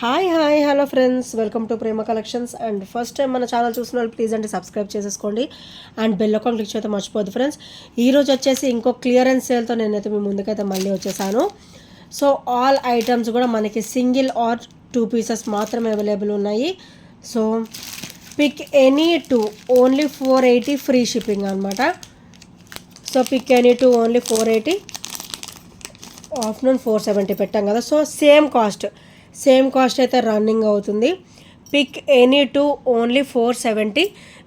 Hi hello friends, welcome to Prema collections. And first time మన channel చూసిన వాళ్ళు please అంటే సబ్స్క్రైబ్ చేసేసుకోండి అండ్ బెల్ ఐకాన్ క్లిక్ చేయడం మర్చిపోద్దు ఫ్రెండ్స్. ఈరోజు వచ్చేసి ఇంకో క్లియరెన్స్ సేల్తో నేనైతే మీ ముందుకైతే మళ్ళీ వచ్చేసాను. సో ఆల్ ఐటమ్స్ కూడా మనకి సింగిల్ ఆర్ 2 పీసెస్ మాత్రమే అవైలబుల్ ఉన్నాయి. So pick any 2 only 480 free shipping అనమాట. So pick any 2 only 480, afternoon 470 పెట్టాం కదా. సో సేమ్ కాస్ట్ అయితే రన్నింగ్ అవుతుంది. Pick any 2 only 470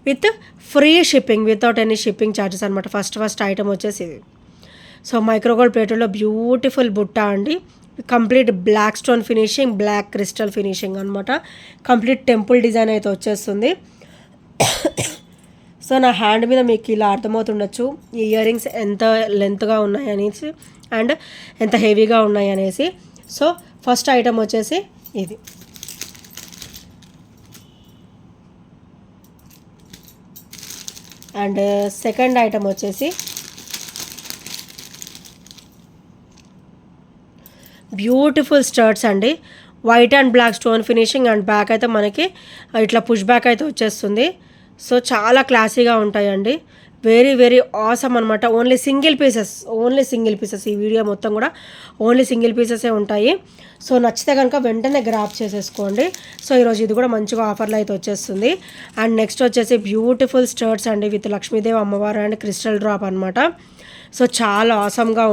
with free shipping, without any shipping charges అనమాట. ఫస్ట్ ఐటమ్ వచ్చేసి ఇది. సో మైక్రోగోల్డ్ ప్లేట్లో బ్యూటిఫుల్ బుట్ట అండి. Complete black stone finishing, black crystal finishing అనమాట. కంప్లీట్ టెంపుల్ డిజైన్ అయితే వచ్చేస్తుంది. సో నా హ్యాండ్ మీద మీకు ఇలా అర్థమవుతుండొచ్చు ఈ ఇయర్ రింగ్స్ ఎంత లెంత్గా ఉన్నాయి అనేసి అండ్ ఎంత హెవీగా ఉన్నాయి అనేసి. సో ఫస్ట్ ఐటమ్ వచ్చేసి ఇది. అండ్ సెకండ్ ఐటమ్ వచ్చేసి బ్యూటిఫుల్ స్టర్ట్స్ అండి. White and black stone finishing and back అయితే మనకి ఇట్లా పుష్ బ్యాక్ అయితే వచ్చేస్తుంది. సో చాలా క్లాసీగా ఉంటాయండి. వెరీ వెరీ ఆసమ్ అనమాట. ఓన్లీ సింగిల్ పీసెస్ ఈ వీడియో మొత్తం కూడా ఓన్లీ సింగిల్ పీసెసే ఉంటాయి. సో నచ్చితే కనుక వెంటనే గ్రాప్ చేసేసుకోండి. సో ఈరోజు ఇది కూడా మంచిగా ఆఫర్లో అయితే వచ్చేస్తుంది. అండ్ నెక్స్ట్ వచ్చేసి బ్యూటిఫుల్ స్టర్ట్స్ అండి విత్ లక్ష్మీదేవి అమ్మవారు అండ్ క్రిస్టల్ డ్రాప్ అనమాట. సో చాలా ఆసమ్గా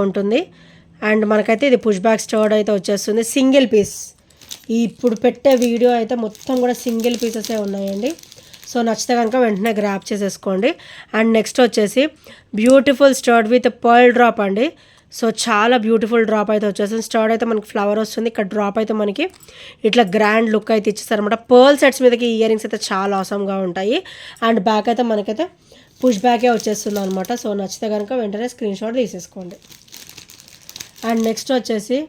ఉంటుంది. అండ్ మనకైతే ఇది పుష్ బ్యాక్ స్టర్డ్ అయితే వచ్చేస్తుంది. Single piece. ఇప్పుడు పెట్టే వీడియో అయితే మొత్తం కూడా సింగిల్ పీసెసే ఉన్నాయండి. సో నచ్చితే కనుక వెంటనే గ్రాప్ చేసేసుకోండి. అండ్ నెక్స్ట్ వచ్చేసి బ్యూటిఫుల్ స్టర్డ్ విత్ పర్ల్ డ్రాప్ అండి. సో చాలా బ్యూటిఫుల్ డ్రాప్ అయితే వచ్చేస్తుంది. స్టర్డ్ అయితే మనకి ఫ్లవర్ వస్తుంది, ఇక్కడ డ్రాప్ అయితే మనకి ఇట్లా గ్రాండ్ లుక్ అయితే ఇచ్చేస్తారనమాట. పర్ల్ సెట్స్ మీదకి ఇయర్ రింగ్స్ అయితే చాలా ఆసమ్గా ఉంటాయి. అండ్ బ్యాక్ అయితే మనకైతే పుష్ బ్యాకే వచ్చేస్తుంది అనమాట. సో నచ్చితే కనుక వెంటనే స్క్రీన్ షాట్ తీసేసుకోండి. అండ్ నెక్స్ట్ వచ్చేసి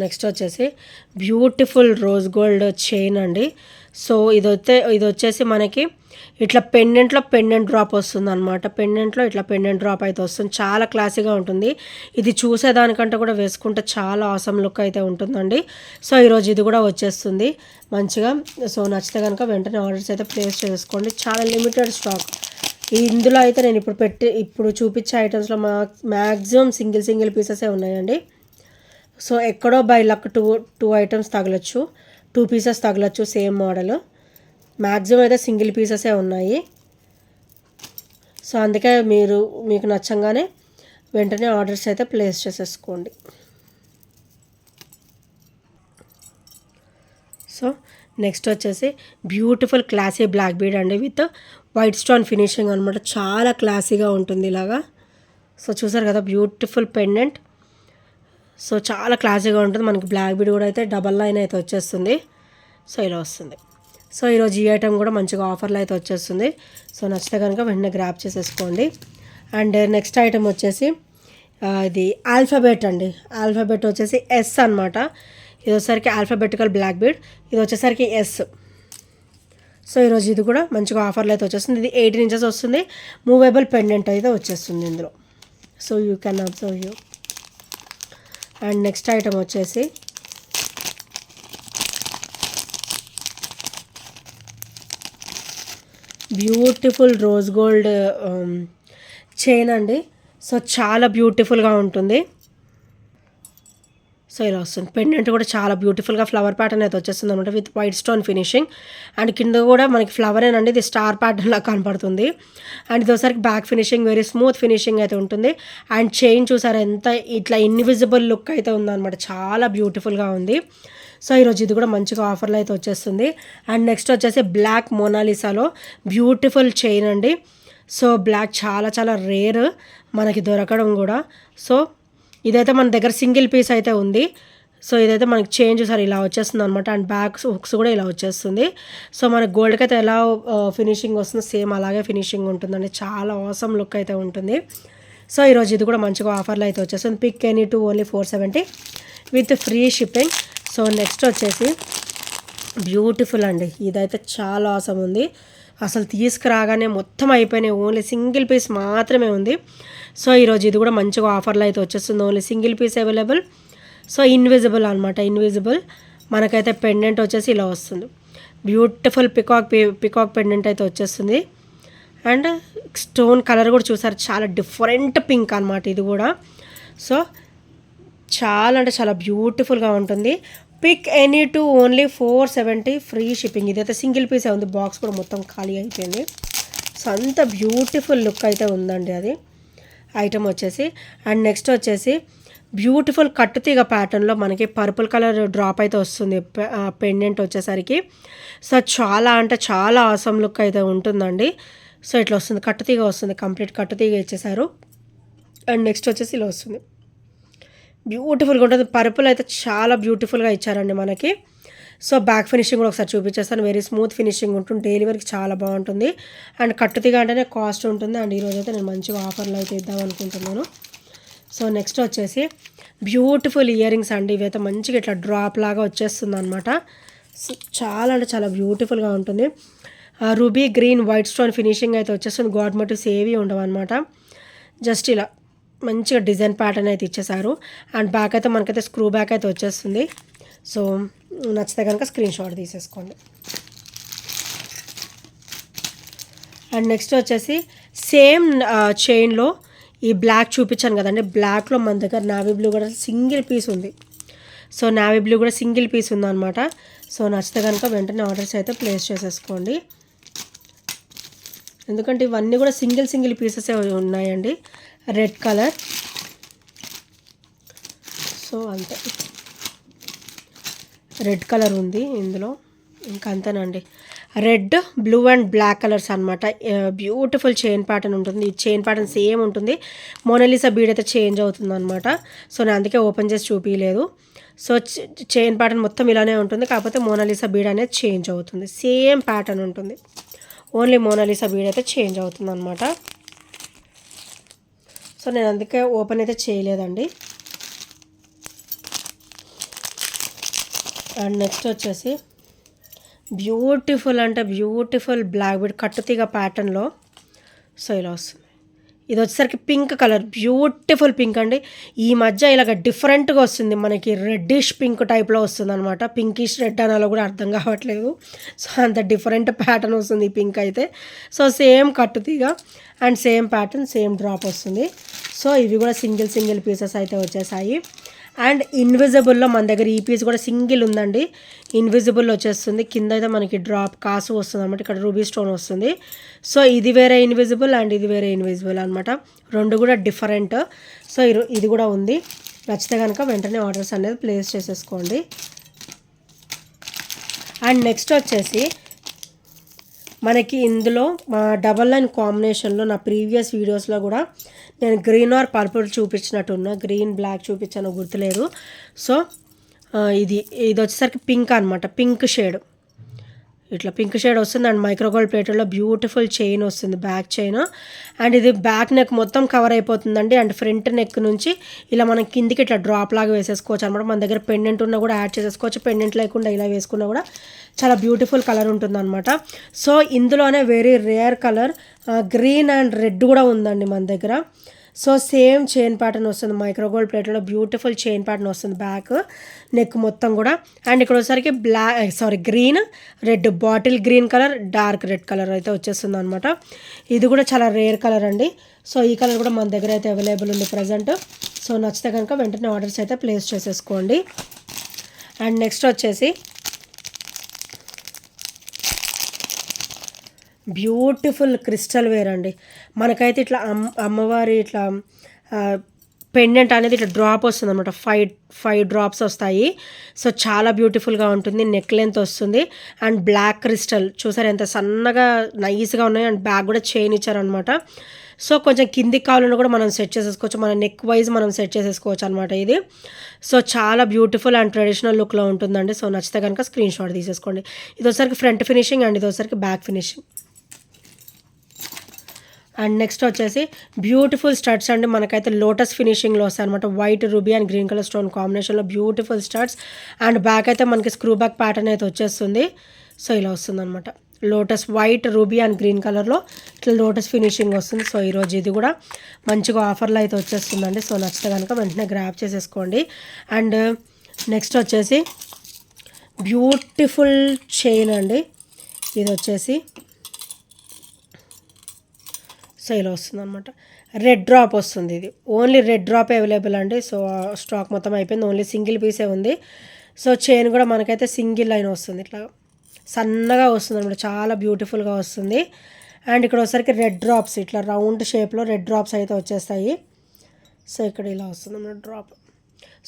నెక్స్ట్ వచ్చేసి బ్యూటిఫుల్ రోజ్ గోల్డ్ చైన్ అండి. సో ఇది వచ్చేసి మనకి ఇట్లా పెండెంట్ డ్రాప్ వస్తుంది అనమాట. ఇట్లా పెండెంట్ డ్రాప్ అయితే వస్తుంది. చాలా క్లాసీగా ఉంటుంది. ఇది చూసేదానికంటే కూడా వేసుకుంటే చాలా ఆసమ్ లుక్ అయితే ఉంటుందండి. సో ఈరోజు ఇది కూడా వచ్చేస్తుంది మంచిగా. సో నచ్చితే కనుక వెంటనే ఆర్డర్స్ అయితే ప్లేస్ చేసుకోండి. చాలా లిమిటెడ్ స్టాక్. ఇందులో అయితే నేను ఇప్పుడు చూపించే ఐటమ్స్లో మ్యాక్సిమం సింగిల్ పీసెసే ఉన్నాయండి. సో ఎక్కడో బై లక్ టూ ఐటమ్స్ తగలచ్చు, 2 పీసెస్ తగలచ్చు సేమ్ మోడల్. మ్యాక్సిమం అయితే సింగిల్ పీసెసే ఉన్నాయి. సో అందుకే మీకు నచ్చంగానే వెంటనే ఆర్డర్స్ అయితే ప్లేస్ చేసేసుకోండి. సో నెక్స్ట్ వచ్చేసి బ్యూటిఫుల్ క్లాసీ బ్లాక్ బీడ్ అండి విత్ వైట్ స్టోన్ ఫినిషింగ్ అనమాట. చాలా క్లాసీగా ఉంటుంది ఇలాగా. సో చూసారు కదా బ్యూటిఫుల్ పెండెంట్. సో చాలా క్లాసీగా ఉంటుంది. మనకి బ్లాక్ బీడ్ కూడా అయితే డబల్ లైన్ అయితే వచ్చేస్తుంది. సో ఇలా వస్తుంది. సో ఈరోజు ఈ ఐటమ్ కూడా మంచిగా ఆఫర్లో అయితే వచ్చేస్తుంది. సో నచ్చితే కనుక వెంటనే గ్రాప్ చేసేసుకోండి. అండ్ నెక్స్ట్ ఐటమ్ వచ్చేసి ఇది ఆల్ఫాబెట్ అండి. ఆల్ఫాబెట్ వచ్చేసి ఎస్ అనమాట. ఇది వచ్చేసరికి ఆల్ఫాబెటికల్ బ్లాక్ బీడ్, ఇది వచ్చేసరికి ఎస్. సో ఈరోజు ఇది కూడా మంచిగా ఆఫర్లో అయితే వచ్చేస్తుంది. ఇది 18 ఇంచెస్ వస్తుంది. మూవేబుల్ పెండెంట్ అయితే వచ్చేస్తుంది ఇందులో. So you can observe you. And next item వచ్చేసి బ్యూటిఫుల్ రోజ్ గోల్డ్ చైన్ అండి. సో చాలా బ్యూటిఫుల్గా ఉంటుంది. సో ఇలా వస్తుంది. పెండెంట్ కూడా చాలా బ్యూటిఫుల్గా ఫ్లవర్ ప్యాటర్న్ అయితే వచ్చేస్తుంది అనమాట with white stone finishing. And కింద కూడా మనకి ఫ్లవర్ ఏనండి, ఇది స్టార్ ప్యాటర్న్ లాగా కనపడుతుంది. అండ్ ఇది ఒకసారికి back finishing very smooth finishing అయితే ఉంటుంది. అండ్ చైన్ చూసారు ఎంత ఇట్లా ఇన్విజిబుల్ లుక్ అయితే ఉందన్నమాట. చాలా బ్యూటిఫుల్గా ఉంది. సో ఈరోజు ఇది కూడా మంచిగా ఆఫర్లో అయితే వచ్చేస్తుంది. అండ్ నెక్స్ట్ వచ్చేసి బ్లాక్ మోనాలిసాలో బ్యూటిఫుల్ చైన్ అండి. సో బ్లాక్ చాలా రేర్ మనకి దొరకడం కూడా. సో ఇదైతే మన దగ్గర సింగిల్ పీస్ అయితే ఉంది. సో ఇదైతే మనకి చైన్ చూసారు ఇలా వచ్చేస్తుంది అనమాట. అండ్ బ్యాక్ హుక్స్ కూడా ఇలా వచ్చేస్తుంది. సో మనకి గోల్డ్కి అయితే ఎలా ఫినిషింగ్ వస్తుందో సేమ్ అలాగే ఫినిషింగ్ ఉంటుందండి. చాలా ఆసమ్ లుక్ అయితే ఉంటుంది. సో ఈరోజు ఇది కూడా మంచిగా ఆఫర్లో అయితే వచ్చేస్తుంది. Pick any 2 only 470 with free shipping. So next వచ్చేసి బ్యూటిఫుల్ అండి. ఇదైతే చాలా ఆసమ్ ఉంది. అసలు తీసుకురాగానే మొత్తం అయిపోయినాయి. ఓన్లీ సింగిల్ పీస్ మాత్రమే ఉంది. సో ఈరోజు ఇది కూడా మంచిగా ఆఫర్లో అయితే వచ్చేస్తుంది. Only single piece available. So invisible అనమాట, ఇన్విజిబుల్. మనకైతే పెండెంట్ వచ్చేసి ఇలా వస్తుంది. బ్యూటిఫుల్ పికాక్ పెండెంట్ అయితే వచ్చేస్తుంది. అండ్ స్టోన్ కలర్ కూడా చూసారు, చాలా డిఫరెంట్ పింక్ అనమాట ఇది కూడా. సో చాలా అంటే చాలా బ్యూటిఫుల్గా ఉంటుంది. Pick any two only 470 free shipping. ఇదైతే సింగిల్ పీసే ఉంది. బాక్స్ కూడా మొత్తం ఖాళీ అయిపోయింది. సో అంత బ్యూటిఫుల్ లుక్ అయితే ఉందండి అది ఐటమ్ వచ్చేసి. అండ్ నెక్స్ట్ వచ్చేసి బ్యూటిఫుల్ కట్టుతీగ ప్యాటర్న్లో మనకి పర్పుల్ కలర్ డ్రాప్ అయితే వస్తుంది పెండెంట్ వచ్చేసరికి. సో చాలా అంటే చాలా ఆసమ్ లుక్ అయితే ఉంటుందండి. సో ఇట్లా వస్తుంది, కట్టుతీగ వస్తుంది, కంప్లీట్ కట్టుతీగ ఇచ్చేసారు. అండ్ నెక్స్ట్ వచ్చేసి ఇలా వస్తుంది, బ్యూటిఫుల్గా ఉంటుంది. పర్పుల్ అయితే చాలా బ్యూటిఫుల్గా ఇచ్చారండి మనకి. సో బ్యాక్ ఫినిషింగ్ కూడా ఒకసారి చూపించేస్తాను. వెరీ స్మూత్ ఫినిషింగ్ ఉంటుంది, డైలీ వరకు చాలా బాగుంటుంది. అండ్ కట్టుతీగ అంటేనే కాస్ట్ ఉంటుంది. అండ్ ఈరోజు అయితే నేను మంచిగా ఆఫర్లో అయితే ఇద్దాం అనుకుంటున్నాను. సో నెక్స్ట్ వచ్చేసి బ్యూటిఫుల్ ఇయర్ రింగ్స్ అండి. ఇవైతే మంచిగా ఇట్లా డ్రాప్ లాగా వచ్చేస్తుంది అనమాట. చాలా అంటే చాలా బ్యూటిఫుల్గా ఉంటుంది. Ruby green white stone finishing అయితే వచ్చేస్తుంది. గాడ్ మోటివ్స్ ఏవి ఉండవు అనమాట. జస్ట్ ఇలా మంచిగా డిజైన్ ప్యాటర్న్ అయితే ఇచ్చేసారు. అండ్ బ్యాక్ అయితే మనకైతే స్క్రూ బ్యాక్ అయితే వచ్చేస్తుంది. సో నచ్చితే కనుక స్క్రీన్ షాట్ తీసేసుకోండి. అండ్ నెక్స్ట్ వచ్చేసి సేమ్ చైన్లో ఈ బ్లాక్ చూపించాను కదండి, బ్లాక్లో మన దగ్గర నావీ బ్లూ కూడా సింగిల్ పీస్ ఉంది. సో నావీ బ్లూ కూడా సింగిల్ పీస్ ఉందన్నమాట. సో నచ్చితే కనుక వెంటనే ఆర్డర్స్ అయితే ప్లేస్ చేసేసుకోండి. ఎందుకంటే ఇవన్నీ కూడా సింగిల్ పీసెస్ ఉన్నాయండి. Red colour. సో అంతే, రెడ్ కలర్ ఉంది ఇందులో, ఇంకా అంతేనండి. Red, blue and black colours అనమాట. బ్యూటిఫుల్ చైన్ ప్యాటర్న్ ఉంటుంది. ఈ చైన్ ప్యాటర్న్ సేమ్ ఉంటుంది. మోనాలిసా బీడ్ అయితే చేంజ్ అవుతుంది అనమాట. సో నేను అందుకే ఓపెన్ చేసి చూపించలేదు. సో చైన్ ప్యాటర్న్ మొత్తం ఇలానే ఉంటుంది, కాకపోతే మోనాలిసా బీడ్ అనేది చేంజ్ అవుతుంది. సేమ్ ప్యాటర్న్ ఉంటుంది, ఓన్లీ మోనాలిసా బీడ్ అయితే చేంజ్ అవుతుంది అనమాట. సో నేను అందుకే ఓపెన్ అయితే చేయలేదండి. అండ్ నెక్స్ట్ వచ్చేసి బ్యూటిఫుల్ అంటే బ్యూటిఫుల్ బ్లాక్ బీడ్ కట్టుతీగ ప్యాటర్న్లో. సో ఇలా వస్తుంది. ఇది వచ్చేసరికి పింక్ కలర్, బ్యూటిఫుల్ పింక్ అండి. ఈ మధ్య ఇలాగ డిఫరెంట్గా వస్తుంది మనకి, రెడ్డిష్ పింక్ టైప్లో వస్తుంది అనమాట. పింకిష్ రెడ్ అనాలో కూడా అర్థం కావట్లేదు. సో అంత డిఫరెంట్ ప్యాటర్న్ వస్తుంది ఈ పింక్ అయితే. సో సేమ్ కట్టుతీగ and same pattern, same drop వస్తుంది. సో ఇవి కూడా సింగిల్ పీసెస్ అయితే వచ్చేసాయి. అండ్ ఇన్విజిబుల్లో మన దగ్గర ఈ పీస్ కూడా సింగిల్ ఉందండి. ఇన్విజిబుల్ వచ్చేస్తుంది, కింద అయితే మనకి డ్రాప్ కాసు వస్తుంది అనమాట. ఇక్కడ రూబీ స్టోన్ వస్తుంది. సో ఇది వేరే ఇన్విజిబుల్ అండ్ ఇది వేరే ఇన్విజిబుల్ అనమాట, రెండు కూడా డిఫరెంట్. సో ఇది కూడా ఉంది. నచ్చితే కనుక వెంటనే ఆర్డర్స్ అనేది ప్లేస్ చేసేసుకోండి. అండ్ నెక్స్ట్ వచ్చేసి మనకి ఇందులో డబల్ లైన్ కాంబినేషన్లో నా ప్రీవియస్ వీడియోస్లో కూడా నేను గ్రీన్ ఆర్ పర్పుల్ చూపించినట్టున్నా, గ్రీన్ బ్లాక్ చూపించాను గుర్తులేదు. సో ఇది వచ్చేసరికి పింక్ అనమాట, పింక్ షేడ్. ఇట్లా పింక్ షేడ్ వస్తుంది. అండ్ మైక్రోగోల్డ్ ప్లేటర్లో బ్యూటిఫుల్ చైన్ వస్తుంది, బ్యాక్ చైన్. అండ్ ఇది బ్యాక్ నెక్ మొత్తం కవర్ అయిపోతుందండి. అండ్ ఫ్రంట్ నెక్ నుంచి ఇలా మనం కిందికి ఇట్లా డ్రాప్ లాగా వేసేసుకోవచ్చు అనమాట. మన దగ్గర పెండెంట్ ఉన్నా కూడా యాడ్ చేసేసుకోవచ్చు. పెండెంట్ లేకుండా ఇలా వేసుకున్నా కూడా చాలా బ్యూటిఫుల్ కలర్ ఉంటుంది అనమాట. సో ఇందులోనే very rare colour green and red కూడా ఉందండి మన దగ్గర. సో సేమ్ చైన్ ప్యాటర్న్ వస్తుంది, మైక్రోగోల్డ్ ప్లేట్లో బ్యూటిఫుల్ చైన్ ప్యాటర్న్ వస్తుంది బ్యాక్ నెక్ మొత్తం కూడా. అండ్ ఇక్కడ వచ్చేసరికి green red, bottle green colour, dark red colour అయితే వచ్చేస్తుంది అనమాట. ఇది కూడా చాలా రేర్ కలర్ అండి. సో ఈ కలర్ కూడా మన దగ్గర అయితే అవైలబుల్ ఉంది ప్రజెంట్. సో నచ్చితే కనుక వెంటనే ఆర్డర్స్ అయితే ప్లేస్ చేసేసుకోండి. అండ్ నెక్స్ట్ వచ్చేసి బ్యూటిఫుల్ క్రిస్టల్ వేర్ అండి. మనకైతే ఇట్లా అమ్మవారి ఇట్లా పెండెంట్ అనేది ఇట్లా డ్రాప్ వస్తుంది అనమాట. ఫైవ్ డ్రాప్స్ వస్తాయి. సో చాలా బ్యూటిఫుల్గా ఉంటుంది. నెక్ లెంత్ వస్తుంది. అండ్ బ్లాక్ క్రిస్టల్ చూసారు ఎంత సన్నగా నైస్గా ఉన్నాయి. అండ్ బ్యాక్ కూడా చైన్ ఇచ్చారనమాట. సో కొంచెం కిందికి కావాలన్నా కూడా మనం సెట్ చేసేసుకోవచ్చు, మన నెక్ వైజ్ మనం సెట్ చేసేసుకోవచ్చు అనమాట ఇది. సో చాలా బ్యూటిఫుల్ అండ్ ట్రెడిషనల్ లుక్లో ఉంటుందండి. సో నచ్చితే కనుక స్క్రీన్ షాట్ తీసేసుకోండి. ఇది వచ్చరికి ఫ్రంట్ ఫినిషింగ్ అండ్ ఇది వచ్చరికి బ్యాక్ ఫినిషింగ్. అండ్ నెక్స్ట్ వచ్చేసి బ్యూటిఫుల్ స్టడ్స్ అండి, మనకైతే లోటస్ ఫినిషింగ్లో వస్తాయి అనమాట. White ruby and green colour stone కాంబినేషన్లో బ్యూటిఫుల్ స్టడ్స్. అండ్ బ్యాక్ అయితే మనకి స్క్రూ బ్యాక్ ప్యాటర్న్ అయితే వచ్చేస్తుంది. సో ఇలా వస్తుంది అనమాట. Lotus white ruby and green కలర్లో ఇట్లా లోటస్ ఫినిషింగ్ వస్తుంది. సో ఈరోజు ఇది కూడా మంచిగా ఆఫర్లో అయితే వచ్చేస్తుందండి. సో నచ్చితే కనుక వెంటనే గ్రాప్ చేసేసుకోండి. అండ్ నెక్స్ట్ వచ్చేసి బ్యూటిఫుల్ చైన్ అండి, ఇది వచ్చేసి సో ఇలా వస్తుంది అనమాట. రెడ్ డ్రాప్ వస్తుంది, ఇది ఓన్లీ రెడ్ డ్రాప్ అవైలబుల్ అండి. సో స్టాక్ మొత్తం అయిపోయింది, ఓన్లీ సింగిల్ పీసే ఉంది. సో చైన్ కూడా మనకైతే సింగిల్ లైన్ వస్తుంది, ఇట్లా సన్నగా వస్తుంది అనమాట, చాలా బ్యూటిఫుల్గా వస్తుంది. అండ్ ఇక్కడ వచ్చేసరికి రెడ్ డ్రాప్స్ ఇట్లా రౌండ్ షేప్లో రెడ్ డ్రాప్స్ అయితే వచ్చేస్తాయి. సో ఇక్కడ ఇలా వస్తుంది అన్నమాట డ్రాప్.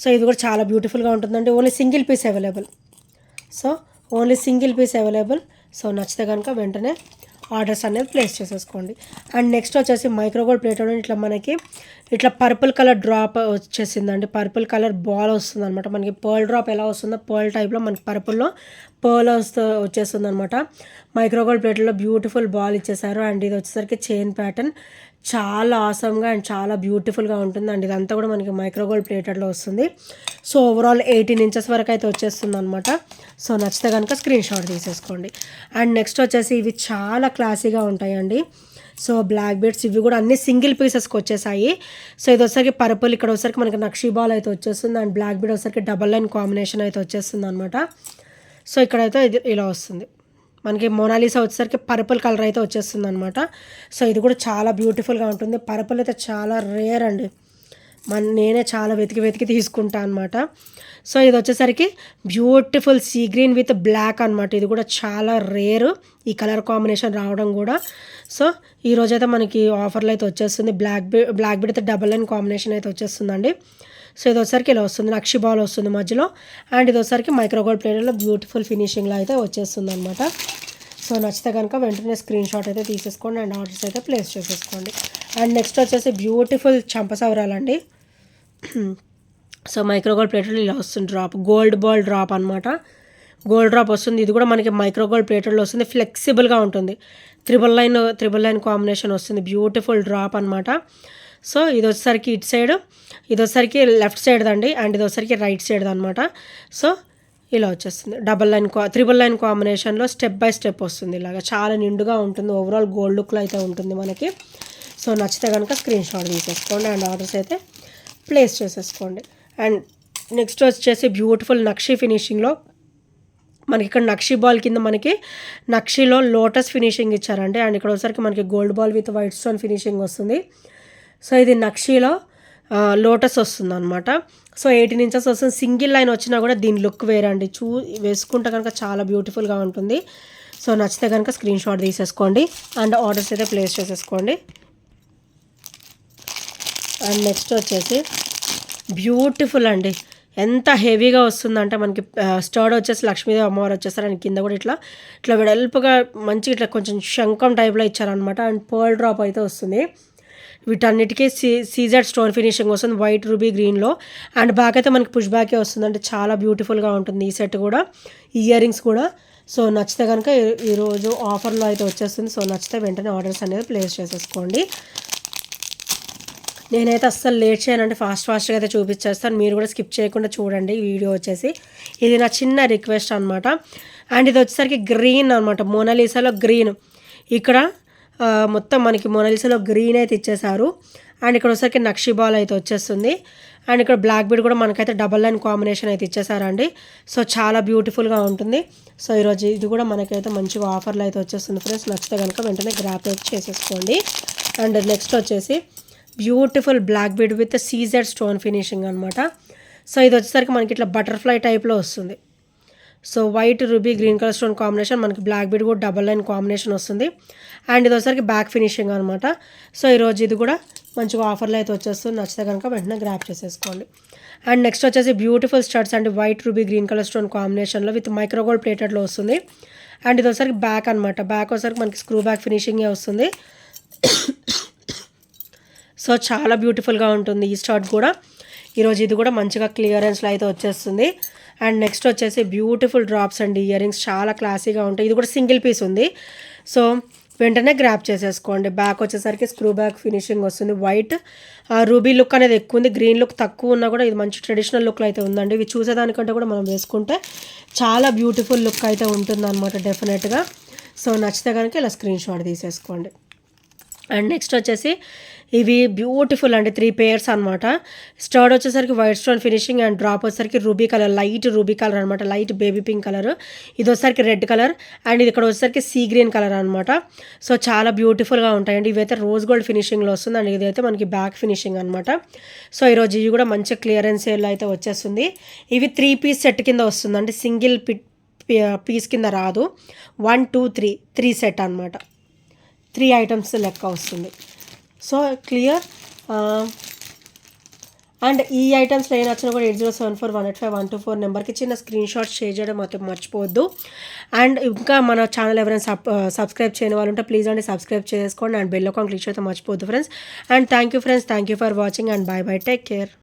సో ఇది కూడా చాలా బ్యూటిఫుల్గా ఉంటుందండి, only single piece available. So only single piece available. So నచ్చితే కనుక వెంటనే ఆర్డర్స్ అనేది ప్లేస్ చేసేసుకోండి. అండ్ నెక్స్ట్ వచ్చేసి మైక్రోగోల్డ్ ప్లేట్ ఇట్లా మనకి ఇట్లా పర్పుల్ కలర్ డ్రాప్ వచ్చేసిందండి, పర్పుల్ కలర్ బాల్ వస్తుంది అనమాట. మనకి పర్ల్ డ్రాప్ ఎలా వస్తుందో పర్ల్ టైప్లో మనకి పర్పుల్లో పర్ల్ వచ్చేస్తుంది అనమాట. మైక్రోగోల్డ్ ప్లేట్లో బ్యూటిఫుల్ బాల్ ఇచ్చేసారు. అండ్ ఇది వచ్చేసరికి చైన్ ప్యాటర్న్ చాలా ఆసమ్గా అండ్ చాలా బ్యూటిఫుల్గా ఉంటుంది. అండ్ ఇదంతా కూడా మనకి మైక్రోగోల్డ్ ప్లేటెడ్లో వస్తుంది. సో ఓవరాల్ 18 ఇంచెస్ వరకు అయితే వచ్చేస్తుంది అనమాట. సో నచ్చితే కనుక స్క్రీన్ షాట్ తీసేసుకోండి. అండ్ నెక్స్ట్ వచ్చేసి ఇవి చాలా క్లాసీగా ఉంటాయండి. సో బ్లాక్ బీడ్స్ ఇవి కూడా అన్ని సింగిల్ పీసెస్కి వచ్చేసాయి. సో ఇది వచ్చరికి పర్పుల్, ఇక్కడ వచ్చరికి మనకి నక్షీ బాల్ అయితే వచ్చేస్తుంది. అండ్ బ్లాక్ బీడ్ వచ్చరికి డబల్ లైన్ కాంబినేషన్ అయితే వచ్చేస్తుంది అనమాట. సో ఇక్కడైతే ఇది ఇలా వస్తుంది, మనకి మోనాలిసా వచ్చేసరికి పర్పుల్ కలర్ అయితే వచ్చేస్తుంది అనమాట. సో ఇది కూడా చాలా బ్యూటిఫుల్గా ఉంటుంది. పర్పుల్ అయితే చాలా రేర్ అండి, నేనే చాలా వెతికి తీసుకుంటా అనమాట. సో ఇది వచ్చేసరికి beautiful sea green with black అనమాట. ఇది కూడా చాలా రేర్ ఈ కలర్ కాంబినేషన్ రావడం కూడా. సో ఈరోజైతే మనకి ఆఫర్లో అయితే వచ్చేస్తుంది. బ్లాక్ బీడ్ అయితే డబల్ లైన్ కాంబినేషన్ అయితే వచ్చేస్తుందండి. సో ఇది వచ్చేసరికి ఇలా వస్తుంది, నక్షి బాల్ వస్తుంది మధ్యలో. అండ్ ఇది వచ్చేసరికి మైక్రోగోల్డ్ ప్లేట్లో బ్యూటిఫుల్ ఫినిషింగ్లో అయితే వచ్చేస్తుంది అనమాట. సో నచ్చితే కనుక వెంటనే స్క్రీన్ షాట్ అయితే తీసేసుకోండి అండ్ ఆర్డర్స్ అయితే ప్లేస్ చేసేసుకోండి. అండ్ నెక్స్ట్ వచ్చేసి బ్యూటిఫుల్ చంపసవరాలండి. సో మైక్రోగోల్డ్ ప్లేట్లో ఇలా వస్తుంది డ్రాప్, గోల్డ్ బాల్ డ్రాప్ అనమాట. గోల్డ్ డ్రాప్ వస్తుంది, ఇది కూడా మనకి మైక్రోగోల్డ్ ప్లేట్లో వస్తుంది, ఫ్లెక్సిబుల్గా ఉంటుంది. త్రిబుల్ లైన్ కాంబినేషన్ వస్తుంది, బ్యూటిఫుల్ డ్రాప్ అనమాట. సో ఇది వచ్చేసరికి ఇటు సైడ్, ఇది వచ్చేసరికి లెఫ్ట్ సైడ్ అండి. అండ్ ఇది వచ్చేసరికి రైట్ సైడ్ అనమాట. సో ఇలా వచ్చేస్తుంది త్రిబుల్ లైన్ కాంబినేషన్లో స్టెప్ బై స్టెప్ వస్తుంది, ఇలాగా చాలా నిండుగా ఉంటుంది. ఓవరాల్ గోల్డ్ లుక్లో అయితే ఉంటుంది మనకి. సో నచ్చితే కనుక స్క్రీన్ షాట్ తీసేసుకోండి అండ్ ఆర్డర్స్ అయితే ప్లేస్ చేసేసుకోండి. అండ్ నెక్స్ట్ వచ్చేసి బ్యూటిఫుల్ నక్షి ఫినిషింగ్లో మనకి ఇక్కడ నక్షి బాల్ కింద మనకి నక్షిలో లోటస్ ఫినిషింగ్ ఇచ్చారండి. అండ్ ఇక్కడ వచ్చేసరికి మనకి gold ball with white stone finishing వస్తుంది. సో ఇది నక్షిలో లోటస్ వస్తుంది అనమాట. సో 18 ఇంచెస్ వస్తుంది, సింగిల్ లైన్ వచ్చినా కూడా దీని లుక్ వేరండి, వేసుకుంటే కనుక చాలా బ్యూటిఫుల్గా ఉంటుంది. సో నచ్చితే కనుక స్క్రీన్ షాట్ తీసేసుకోండి అండ్ ఆర్డర్స్ అయితే ప్లేస్ చేసేసుకోండి. అండ్ నెక్స్ట్ వచ్చేసి బ్యూటిఫుల్ అండి, ఎంత హెవీగా వస్తుందంటే మనకి స్టర్డ్ వచ్చేసి లక్ష్మీదేవి అమ్మవారు వచ్చేస్తారు. అండ్ కింద కూడా ఇట్లా వెడల్పుగా మంచి ఇట్లా కొంచెం శంఖం టైప్లో ఇచ్చారనమాట. అండ్ పర్ల్ డ్రాప్ అయితే వస్తుంది. వీటన్నిటికీ సీజెడ్ స్టోన్ ఫినిషింగ్ వస్తుంది వైట్ రూబీ గ్రీన్లో. అండ్ బ్యాక్ అయితే మనకి పుష్ బ్యాకే వస్తుంది, అంటే చాలా బ్యూటిఫుల్గా ఉంటుంది ఈ సెట్ కూడా, ఇయర్ రింగ్స్ కూడా. సో నచ్చితే కనుక ఈరోజు ఆఫర్లో అయితే వచ్చేస్తుంది. సో నచ్చితే వెంటనే ఆర్డర్స్ అనేది ప్లేస్ చేసేసుకోండి. నేనైతే అస్సలు లేట్ చేయనంటే ఫాస్ట్గా అయితే చూపించేస్తాను, మీరు కూడా స్కిప్ చేయకుండా చూడండి ఈ వీడియో వచ్చేసి. ఇది నా చిన్న రిక్వెస్ట్ అనమాట. అండ్ ఇది వచ్చేసరికి గ్రీన్ అనమాట, మోనాలిసాలో గ్రీన్. ఇక్కడ మొత్తం మనకి మోనాలిసాలో గ్రీన్ అయితే ఇచ్చేసారు. అండ్ ఇక్కడ వచ్చేసరికి నక్షి బాల్ అయితే వచ్చేస్తుంది. అండ్ ఇక్కడ బ్లాక్ బీడ్ కూడా మనకైతే డబల్ లైన్ కాంబినేషన్ అయితే ఇచ్చేసారండి. సో చాలా బ్యూటిఫుల్గా ఉంటుంది. సో ఈరోజు ఇది కూడా మనకైతే మంచిగా ఆఫర్లో అయితే వచ్చేస్తుంది ఫ్రెండ్స్. నచ్చితే కనుక వెంటనే గ్రాప్ అయితే చేసేసుకోండి. అండ్ నెక్స్ట్ వచ్చేసి beautiful black bead with CZ stone finishing అనమాట. సో ఇది వచ్చేసరికి మనకి ఇట్లా బటర్ఫ్లై టైప్లో వస్తుంది. So white ruby green colour stone combination, మనకి బ్లాక్ బీడ్ కూడా డబల్ లైన్ కాంబినేషన్ వస్తుంది. అండ్ ఇది వచ్చేసరికి బ్యాక్ ఫినిషింగ్ అనమాట. సో ఈరోజు ఇది కూడా మంచిగా ఆఫర్లో అయితే వచ్చేస్తుంది. నచ్చితే కనుక వెంటనే గ్రాప్ చేసేసుకోండి. అండ్ నెక్స్ట్ వచ్చేసి beautiful studs and white ruby green colour stone కాంబినేషన్లో విత్ మైక్రోగోల్డ్ ప్లేటెడ్లో వస్తుంది. అండ్ ఇది వచ్చేసరికి బ్యాక్ అనమాట, బ్యాక్ వచ్చేసరికి మనకి స్క్రూ బ్యాక్ ఫినిషింగే వస్తుంది. సో చాలా బ్యూటిఫుల్గా ఉంటుంది ఈ స్టార్ట్ కూడా. ఈరోజు ఇది కూడా మంచిగా క్లియరెన్స్లో అయితే వచ్చేస్తుంది. అండ్ నెక్స్ట్ వచ్చేసి బ్యూటిఫుల్ డ్రాప్స్ అండి, ఇయర్ రింగ్స్ చాలా క్లాసీగా ఉంటాయి. ఇది కూడా సింగిల్ పీస్ ఉంది. సో వెంటనే గ్రాప్ చేసేసుకోండి. బ్యాక్ వచ్చేసరికి స్క్రూ బ్యాక్ ఫినిషింగ్ వస్తుంది. వైట్ రూబీ లుక్ అనేది ఎక్కువ ఉంది, గ్రీన్ లుక్ తక్కువ ఉన్నా కూడా ఇది మంచి ట్రెడిషనల్ లుక్లో అయితే ఉందండి. ఇవి చూసేదానికంటే కూడా మనం వేసుకుంటే చాలా బ్యూటిఫుల్ లుక్ అయితే ఉంటుందన్నమాట డెఫినెట్గా. సో నచ్చితే కనుక ఇలా స్క్రీన్ షాట్ తీసేసుకోండి. అండ్ నెక్స్ట్ వచ్చేసి ఇవి బ్యూటిఫుల్ అండి, 3 పేర్స్ అనమాట. స్టర్డ్ వచ్చేసరికి white stone finishing and drop వచ్చేసరికి ruby colour, light ruby colour అనమాట, లైట్ బేబీ పింక్ కలర్. ఇది వచ్చేసరికి రెడ్ కలర్ అండ్ ఇది ఇక్కడ వచ్చేసరికి సీ గ్రీన్ కలర్ అనమాట. సో చాలా బ్యూటిఫుల్గా ఉంటాయండి. ఇవైతే రోజ్ గోల్డ్ ఫినిషింగ్లో వస్తుంది అండ్ ఇదైతే మనకి బ్యాక్ ఫినిషింగ్ అనమాట. సో ఈరోజు ఇవి కూడా మంచి క్లియరెన్స్ సేల్లో అయితే వచ్చేస్తుంది. ఇవి 3 పీస్ సెట్ కింద వస్తుందండి, సింగిల్ పీస్ కింద రాదు. 1 2 3 సెట్ అనమాట, 3 ఐటమ్స్ లెక్క వస్తుంది. So clear. అండ్ ఈ ఐటమ్స్లో ఏ నచ్చినా కూడా 8074185124 నెంబర్కి చిన్న స్క్రీన్ షాట్ షేర్ చేయడం మాత్రం మర్చిపోవద్దు. అండ్ ఇంకా మన ఛానల్ ఎవరైనా సబ్స్క్రైబ్ చేయని వాళ్ళు ఉంటే ప్లీజ్ అండి సబ్స్క్రైబ్ చేసుకోండి అండ్ బెల్ ఐకాన్ క్లిక్ చేయడం మర్చిపోవద్దు friends. And thank you friends, thank you for watching and by by, take care.